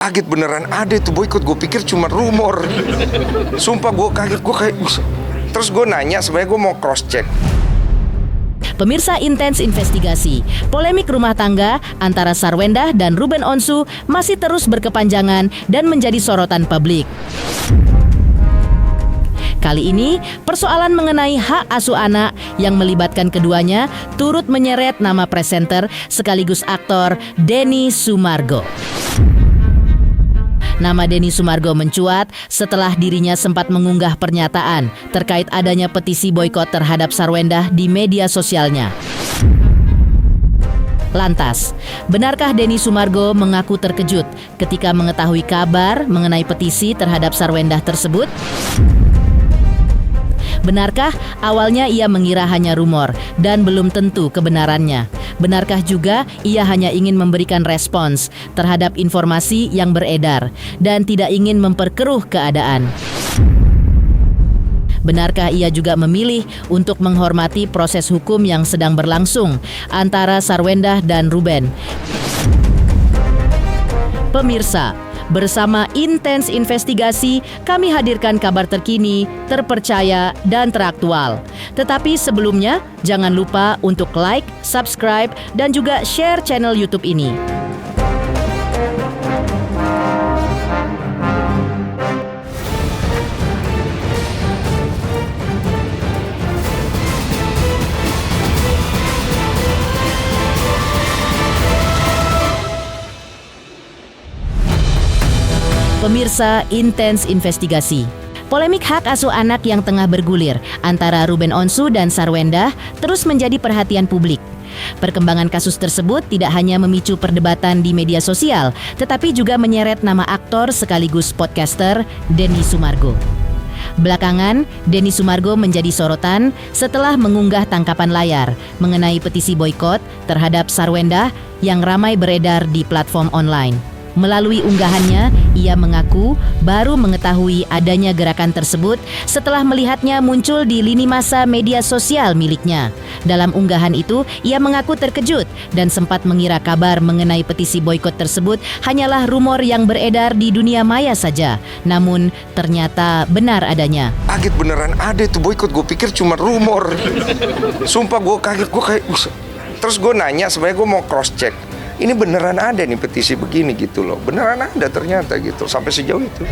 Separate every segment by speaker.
Speaker 1: Kaget beneran ada itu boykot. Gue pikir cuma rumor. Sumpah gue kaget. Gue kayak terus gue nanya, sebenarnya gue mau cross check.
Speaker 2: Pemirsa Intens Investigasi, polemik rumah tangga antara Sarwendah dan Ruben Onsu masih terus berkepanjangan dan menjadi sorotan publik. Kali ini, persoalan mengenai hak asuh anak yang melibatkan keduanya turut menyeret nama presenter sekaligus aktor Denny Sumargo. Nama Denny Sumargo mencuat setelah dirinya sempat mengunggah pernyataan terkait adanya petisi boikot terhadap Sarwendah di media sosialnya. Lantas, benarkah Denny Sumargo mengaku terkejut ketika mengetahui kabar mengenai petisi terhadap Sarwendah tersebut? Benarkah awalnya ia mengira hanya rumor dan belum tentu kebenarannya? Benarkah juga ia hanya ingin memberikan respons terhadap informasi yang beredar dan tidak ingin memperkeruh keadaan? Benarkah ia juga memilih untuk menghormati proses hukum yang sedang berlangsung antara Sarwendah dan Ruben? Pemirsa, bersama Intens Investigasi, kami hadirkan kabar terkini, terpercaya, dan teraktual. Tetapi sebelumnya, jangan lupa untuk like, subscribe, dan juga share channel YouTube ini. Pemirsa Intens Investigasi, polemik hak asuh anak yang tengah bergulir antara Ruben Onsu dan Sarwendah terus menjadi perhatian publik. Perkembangan kasus tersebut tidak hanya memicu perdebatan di media sosial, tetapi juga menyeret nama aktor sekaligus podcaster Denny Sumargo. Belakangan, Denny Sumargo menjadi sorotan setelah mengunggah tangkapan layar mengenai petisi boikot terhadap Sarwendah yang ramai beredar di platform online. Melalui unggahannya, ia mengaku baru mengetahui adanya gerakan tersebut setelah melihatnya muncul di lini masa media sosial miliknya. Dalam unggahan itu, ia mengaku terkejut dan sempat mengira kabar mengenai petisi boikot tersebut hanyalah rumor yang beredar di dunia maya saja. Namun, ternyata benar adanya.
Speaker 1: Kaget beneran ada itu boykot. Gue pikir cuma rumor. Sumpah gue kaget. Terus gue nanya, sebenarnya gue mau cross check. Ini beneran ada nih petisi begini gitu loh. Beneran ada ternyata gitu. Sampai sejauh itu.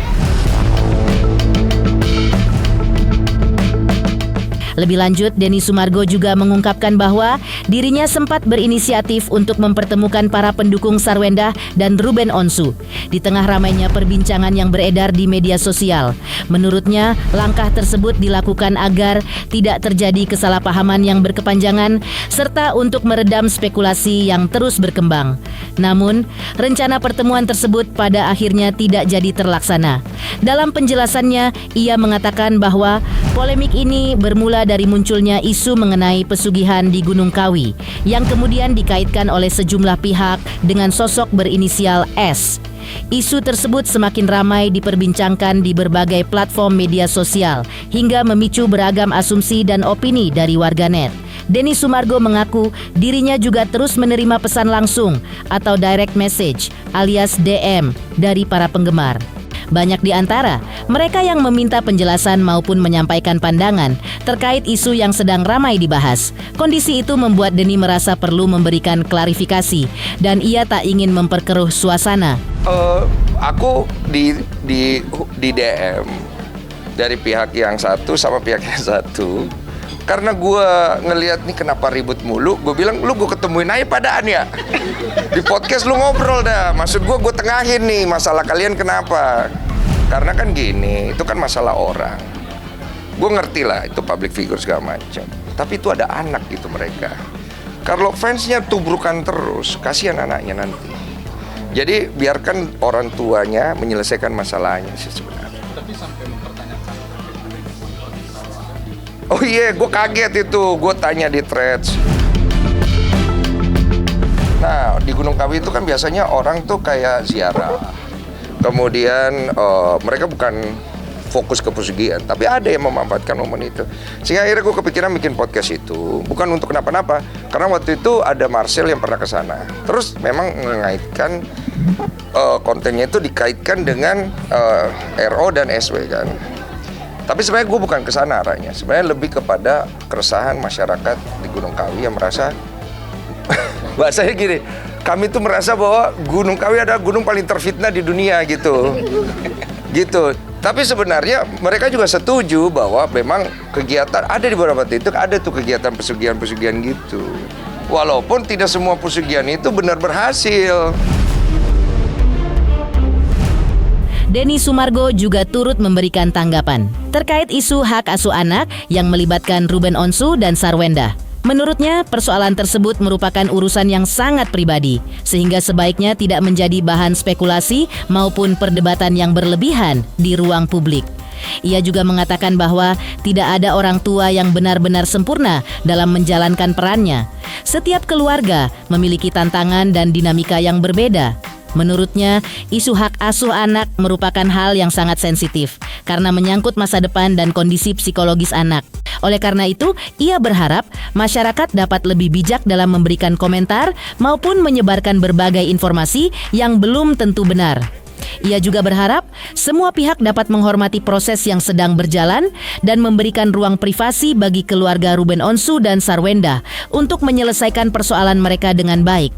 Speaker 2: Lebih lanjut, Denny Sumargo juga mengungkapkan bahwa dirinya sempat berinisiatif untuk mempertemukan para pendukung Sarwendah dan Ruben Onsu di tengah ramainya perbincangan yang beredar di media sosial. Menurutnya, langkah tersebut dilakukan agar tidak terjadi kesalahpahaman yang berkepanjangan serta untuk meredam spekulasi yang terus berkembang. Namun, rencana pertemuan tersebut pada akhirnya tidak jadi terlaksana. Dalam penjelasannya, ia mengatakan bahwa polemik ini bermula dari munculnya isu mengenai pesugihan di Gunung Kawi yang kemudian dikaitkan oleh sejumlah pihak dengan sosok berinisial S. Isu tersebut semakin ramai diperbincangkan di berbagai platform media sosial hingga memicu beragam asumsi dan opini dari warganet. Denny Sumargo mengaku dirinya juga terus menerima pesan langsung atau direct message alias DM dari para penggemar. Banyak di antara mereka yang meminta penjelasan maupun menyampaikan pandangan terkait isu yang sedang ramai dibahas. Kondisi itu membuat Denny merasa perlu memberikan klarifikasi dan ia tak ingin memperkeruh suasana.
Speaker 1: Aku di DM dari pihak yang satu sama pihak yang satu. Karena gue ngelihat nih kenapa ribut mulu, gue bilang lu gue ketemuin aja padaan ya. Di podcast lu ngobrol dah. Maksud gue tengahin nih masalah kalian kenapa. Karena kan gini, itu kan masalah orang. Gue ngerti lah itu public figure segala macam. Tapi itu ada anak gitu mereka. Kalau fansnya tubrukan terus, kasihan anaknya nanti. Jadi biarkan orang tuanya menyelesaikan masalahnya sih sebenarnya.
Speaker 3: Tapi sampai mempertanyakan.
Speaker 1: Oh iya, gue kaget itu. Gue tanya di threads. Nah, di Gunung Kawi itu kan biasanya orang tuh kayak ziarah. Kemudian mereka bukan fokus ke pesugihan, tapi ada yang memanfaatkan momen itu. Sehingga akhirnya gue kepikiran bikin podcast itu bukan untuk kenapa-napa, karena waktu itu ada Marcel yang pernah ke sana. Terus memang mengaitkan kontennya itu dikaitkan dengan RO dan SW kan. Tapi sebenarnya gue bukan kesana arahnya. Sebenarnya lebih kepada keresahan masyarakat di Gunung Kawi yang merasa bahasanya gini, kami tuh merasa bahwa Gunung Kawi adalah gunung paling terfitnah di dunia gitu. Gitu. Tapi sebenarnya mereka juga setuju bahwa memang kegiatan ada di beberapa titik, ada tuh kegiatan pesugihan-pesugihan gitu. Walaupun tidak semua pesugihan itu benar berhasil.
Speaker 2: Denny Sumargo juga turut memberikan tanggapan terkait isu hak asuh anak yang melibatkan Ruben Onsu dan Sarwenda. Menurutnya, persoalan tersebut merupakan urusan yang sangat pribadi, sehingga sebaiknya tidak menjadi bahan spekulasi maupun perdebatan yang berlebihan di ruang publik. Ia juga mengatakan bahwa tidak ada orang tua yang benar-benar sempurna dalam menjalankan perannya. Setiap keluarga memiliki tantangan dan dinamika yang berbeda. Menurutnya, isu hak asuh anak merupakan hal yang sangat sensitif karena menyangkut masa depan dan kondisi psikologis anak. Oleh karena itu, ia berharap masyarakat dapat lebih bijak dalam memberikan komentar maupun menyebarkan berbagai informasi yang belum tentu benar. Ia juga berharap semua pihak dapat menghormati proses yang sedang berjalan dan memberikan ruang privasi bagi keluarga Ruben Onsu dan Sarwenda untuk menyelesaikan persoalan mereka dengan baik.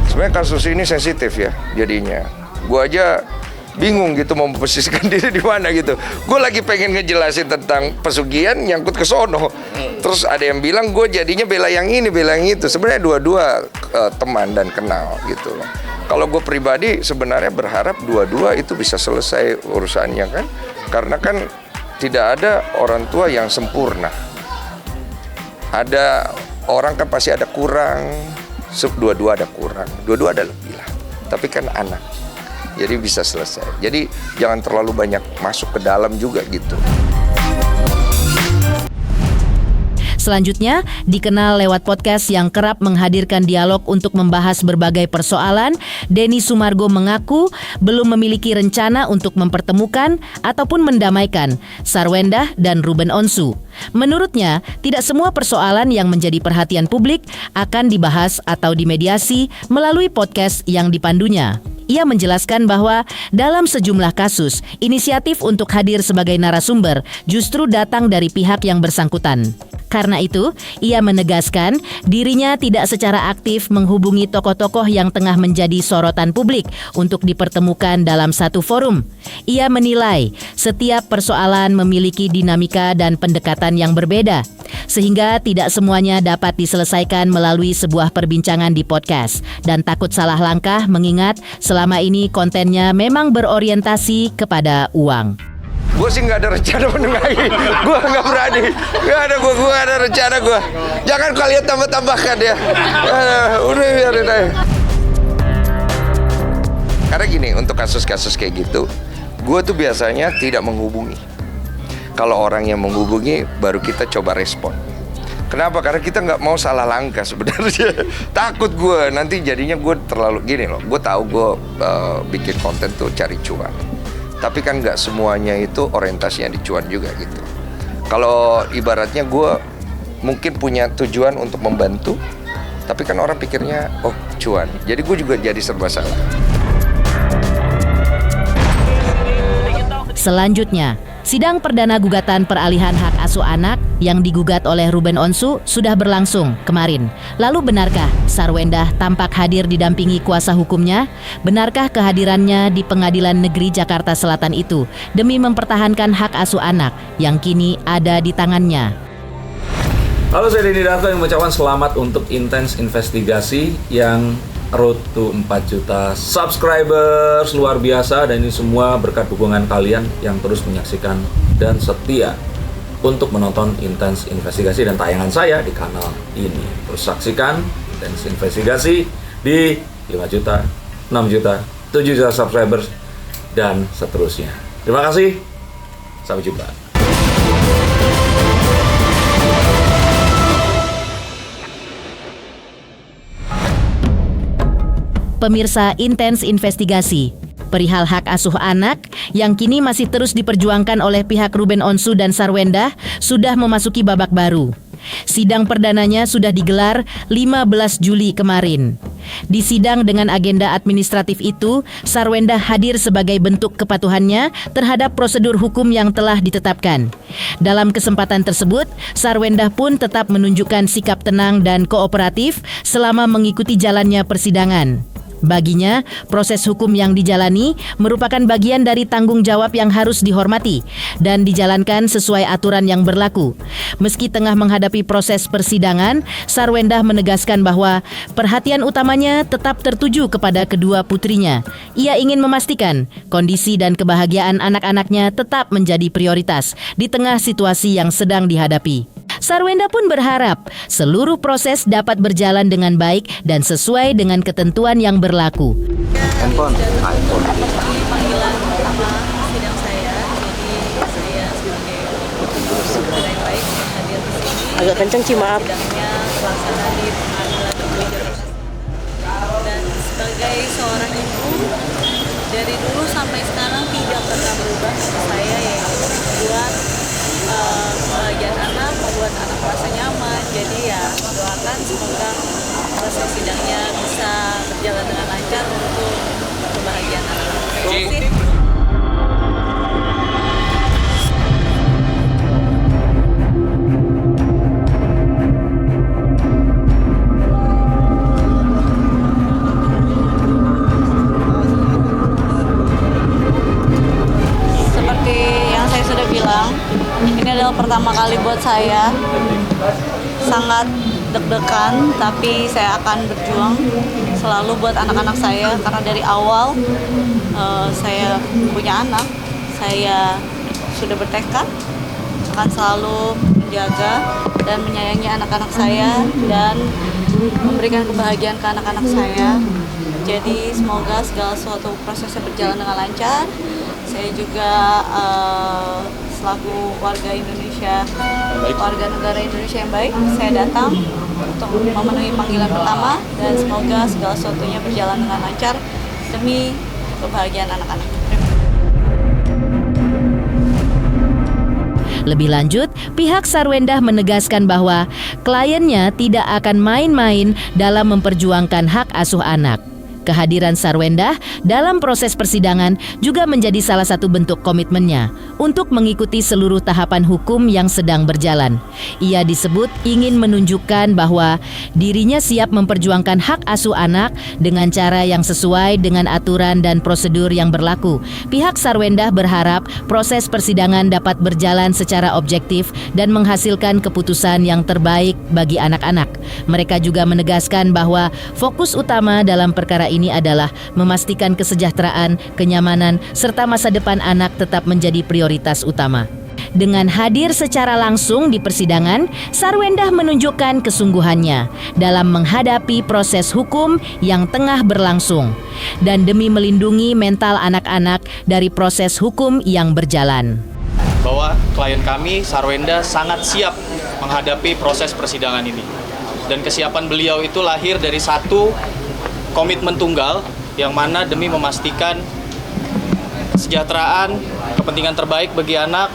Speaker 1: Sebenarnya kasus ini sensitif ya jadinya. Gue aja bingung gitu mau memposisikan diri di mana gitu. Gue lagi pengen ngejelasin tentang pesugihan nyangkut ke sono. Terus ada yang bilang gue jadinya bela yang ini, bela yang itu. Sebenarnya dua-dua teman dan kenal gitu loh. Kalau gue pribadi sebenarnya berharap dua-dua itu bisa selesai urusannya kan. Karena kan tidak ada orang tua yang sempurna. Ada orang kan pasti ada kurang. Dua-dua ada kurang, dua-dua ada lebih lah. Tapi kan anak, jadi bisa selesai. Jadi jangan terlalu banyak masuk ke dalam juga gitu.
Speaker 2: Selanjutnya, dikenal lewat podcast yang kerap menghadirkan dialog untuk membahas berbagai persoalan, Denny Sumargo mengaku belum memiliki rencana untuk mempertemukan ataupun mendamaikan Sarwenda dan Ruben Onsu. Menurutnya, tidak semua persoalan yang menjadi perhatian publik akan dibahas atau dimediasi melalui podcast yang dipandunya. Ia menjelaskan bahwa dalam sejumlah kasus, inisiatif untuk hadir sebagai narasumber justru datang dari pihak yang bersangkutan. Karena itu, ia menegaskan dirinya tidak secara aktif menghubungi tokoh-tokoh yang tengah menjadi sorotan publik untuk dipertemukan dalam satu forum. Ia menilai setiap persoalan memiliki dinamika dan pendekatan yang berbeda, sehingga tidak semuanya dapat diselesaikan melalui sebuah perbincangan di podcast, dan takut salah langkah mengingat selama ini kontennya memang berorientasi kepada uang.
Speaker 1: Gue sih nggak ada rencana menengahi. Gue nggak berani. Nggak ada gue nggak ada rencana gue. Jangan kalian tambah-tambahkan ya. Udah biarin aja. Karena gini, untuk kasus-kasus kayak gitu, gue tuh biasanya tidak menghubungi. Kalau orang yang menghubungi, baru kita coba respon. Kenapa? Karena kita nggak mau salah langkah sebenarnya. Takut gue nanti jadinya gue terlalu gini loh. Gue tahu gue bikin konten tuh cari cuan. Tapi kan nggak semuanya itu orientasinya di cuan juga gitu. Kalau ibaratnya gue mungkin punya tujuan untuk membantu, tapi kan orang pikirnya, oh cuan. Jadi gue juga jadi serba salah.
Speaker 2: Selanjutnya, sidang perdana gugatan peralihan hak asuh anak yang digugat oleh Ruben Onsu sudah berlangsung kemarin. Lalu benarkah Sarwenda tampak hadir didampingi kuasa hukumnya? Benarkah kehadirannya di Pengadilan Negeri Jakarta Selatan itu demi mempertahankan hak asuh anak yang kini ada di tangannya?
Speaker 3: Halo, saya Denny Darto yang mengucapkan selamat untuk Intens Investigasi yang road to 4 juta subscribers, luar biasa. Dan ini semua berkat dukungan kalian yang terus menyaksikan dan setia untuk menonton Intens Investigasi dan tayangan saya di kanal ini. Terus saksikan Intens Investigasi di 5 juta, 6 juta, 7 juta subscribers dan seterusnya. Terima kasih, sampai jumpa.
Speaker 2: Pemirsa Intens Investigasi, perihal hak asuh anak yang kini masih terus diperjuangkan oleh pihak Ruben Onsu dan Sarwenda sudah memasuki babak baru. Sidang perdananya sudah digelar 15 Juli kemarin. Di sidang dengan agenda administratif itu, Sarwenda hadir sebagai bentuk kepatuhannya terhadap prosedur hukum yang telah ditetapkan. Dalam kesempatan tersebut, Sarwenda pun tetap menunjukkan sikap tenang dan kooperatif selama mengikuti jalannya persidangan. Baginya, proses hukum yang dijalani merupakan bagian dari tanggung jawab yang harus dihormati dan dijalankan sesuai aturan yang berlaku. Meski tengah menghadapi proses persidangan, Sarwenda menegaskan bahwa perhatian utamanya tetap tertuju kepada kedua putrinya. Ia ingin memastikan kondisi dan kebahagiaan anak-anaknya tetap menjadi prioritas di tengah situasi yang sedang dihadapi. Sarwenda pun berharap seluruh proses dapat berjalan dengan baik dan sesuai dengan ketentuan yang berlaku.
Speaker 4: Handphone.
Speaker 5: Panggilan pertama sidang saya, jadi saya sebagai yang baik hadir di sini.
Speaker 6: Agak kenceng sih, maaf.
Speaker 5: Sidangnya terlaksana di pengadilan negeri Jakarta. Dan sebagai seorang ibu, dari dulu sampai sekarang tidak pernah berubah saya, yaitu membuat kebahagiaan anak, membuat anak merasa nyaman. Jadi ya doakan semoga proses sidangnya bisa berjalan dengan lancar untuk kebahagiaan anak. Terima kasih. Seperti yang saya sudah bilang, ini adalah pertama kali buat saya, sangat deg-degan, tapi saya akan berjuang selalu buat anak-anak saya, karena dari awal saya punya anak, saya sudah bertekad akan selalu menjaga dan menyayangi anak-anak saya dan memberikan kebahagiaan ke anak-anak saya. Jadi semoga segala sesuatu prosesnya berjalan dengan lancar. Saya juga selaku warga Indonesia, warga negara Indonesia yang baik, saya datang untuk memenuhi panggilan pertama dan semoga segala sesuatunya berjalan dengan lancar demi kebahagiaan anak-anak.
Speaker 2: Lebih lanjut, pihak Sarwenda menegaskan bahwa kliennya tidak akan main-main dalam memperjuangkan hak asuh anak. Kehadiran Sarwenda dalam proses persidangan juga menjadi salah satu bentuk komitmennya untuk mengikuti seluruh tahapan hukum yang sedang berjalan. Ia disebut ingin menunjukkan bahwa dirinya siap memperjuangkan hak asuh anak dengan cara yang sesuai dengan aturan dan prosedur yang berlaku. Pihak Sarwenda berharap proses persidangan dapat berjalan secara objektif dan menghasilkan keputusan yang terbaik bagi anak-anak. Mereka juga menegaskan bahwa fokus utama dalam perkara ini adalah memastikan kesejahteraan, kenyamanan, serta masa depan anak tetap menjadi prioritas utama. Dengan hadir secara langsung di persidangan, Sarwenda menunjukkan kesungguhannya dalam menghadapi proses hukum yang tengah berlangsung dan demi melindungi mental anak-anak dari proses hukum yang berjalan.
Speaker 7: Bahwa klien kami, Sarwenda, sangat siap menghadapi proses persidangan ini. Dan kesiapan beliau itu lahir dari satu komitmen tunggal yang mana demi memastikan kesejahteraan, kepentingan terbaik bagi anak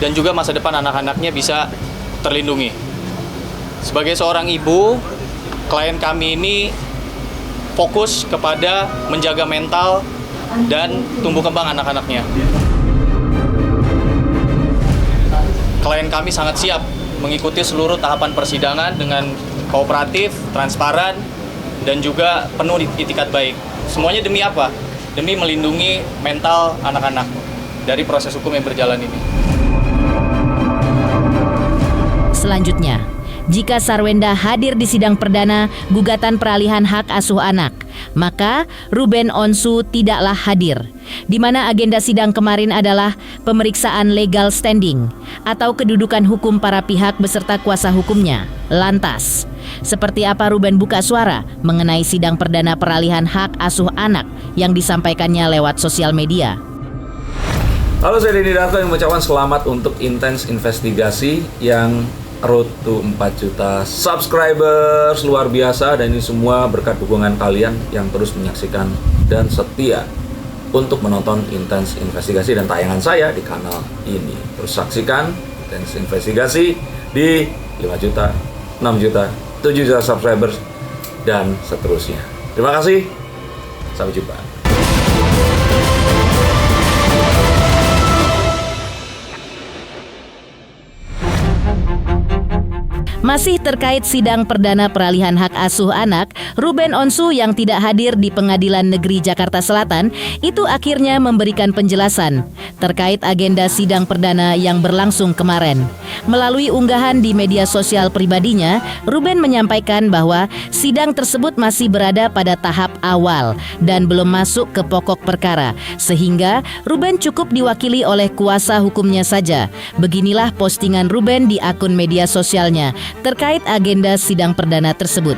Speaker 7: dan juga masa depan anak-anaknya bisa terlindungi. Sebagai seorang ibu, klien kami ini fokus kepada menjaga mental dan tumbuh kembang anak-anaknya. Klien kami sangat siap mengikuti seluruh tahapan persidangan dengan kooperatif, transparan, dan juga penuh itikat baik. Semuanya demi apa? Demi melindungi mental anak-anak dari proses hukum yang berjalan ini.
Speaker 2: Selanjutnya, jika Sarwenda hadir di sidang perdana gugatan peralihan hak asuh anak, maka Ruben Onsu tidaklah hadir, di mana agenda sidang kemarin adalah pemeriksaan legal standing atau kedudukan hukum para pihak beserta kuasa hukumnya. Lantas, seperti apa Ruben buka suara mengenai sidang perdana peralihan hak asuh anak yang disampaikannya lewat sosial media?
Speaker 3: Halo, saya Denny Darto yang mengucapkan selamat untuk Intens Investigasi yang road to 4 juta subscribers, luar biasa, dan ini semua berkat dukungan kalian yang terus menyaksikan dan setia untuk menonton Intens Investigasi dan tayangan saya di kanal ini. Terus saksikan Intens Investigasi di 5 juta, 6 juta, 7 juta subscribers, dan seterusnya. Terima kasih, sampai jumpa.
Speaker 2: Masih terkait sidang perdana peralihan hak asuh anak, Ruben Onsu yang tidak hadir di Pengadilan Negeri Jakarta Selatan itu akhirnya memberikan penjelasan terkait agenda sidang perdana yang berlangsung kemarin. Melalui unggahan di media sosial pribadinya, Ruben menyampaikan bahwa sidang tersebut masih berada pada tahap awal dan belum masuk ke pokok perkara, sehingga Ruben cukup diwakili oleh kuasa hukumnya saja. Beginilah postingan Ruben di akun media sosialnya terkait agenda sidang perdana tersebut.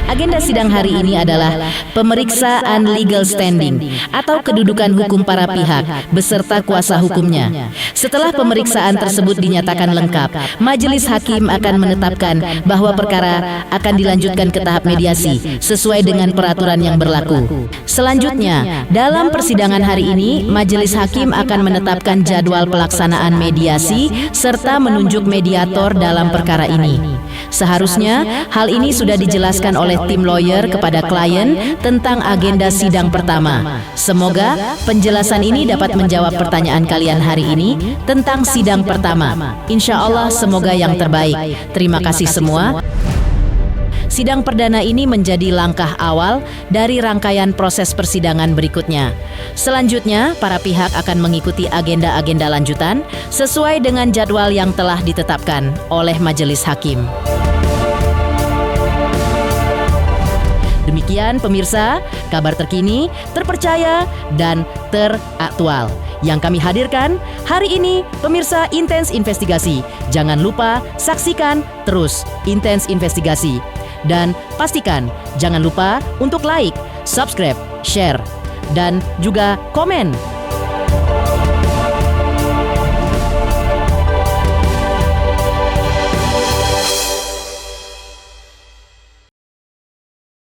Speaker 2: Agenda sidang hari ini adalah pemeriksaan legal standing atau kedudukan hukum para pihak beserta kuasa hukumnya. Setelah pemeriksaan tersebut dinyatakan lengkap, majelis hakim akan menetapkan bahwa perkara akan dilanjutkan ke tahap mediasi sesuai dengan peraturan yang berlaku. Selanjutnya, dalam persidangan hari ini, majelis hakim akan menetapkan jadwal pelaksanaan mediasi serta menunjuk mediator dalam perkara ini. Seharusnya hal ini sudah dijelaskan oleh tim lawyer kepada klien tentang agenda sidang pertama. Semoga penjelasan ini dapat menjawab pertanyaan kalian hari ini tentang sidang pertama. Insya Allah semoga yang terbaik. Terima kasih semua. Sidang perdana ini menjadi langkah awal dari rangkaian proses persidangan berikutnya. Selanjutnya, para pihak akan mengikuti agenda-agenda lanjutan sesuai dengan jadwal yang telah ditetapkan oleh majelis hakim. Demikian pemirsa, kabar terkini, terpercaya, dan teraktual yang kami hadirkan hari ini. Pemirsa Intens Investigasi, jangan lupa saksikan terus Intens Investigasi. Dan pastikan jangan lupa untuk like, subscribe, share, dan juga komen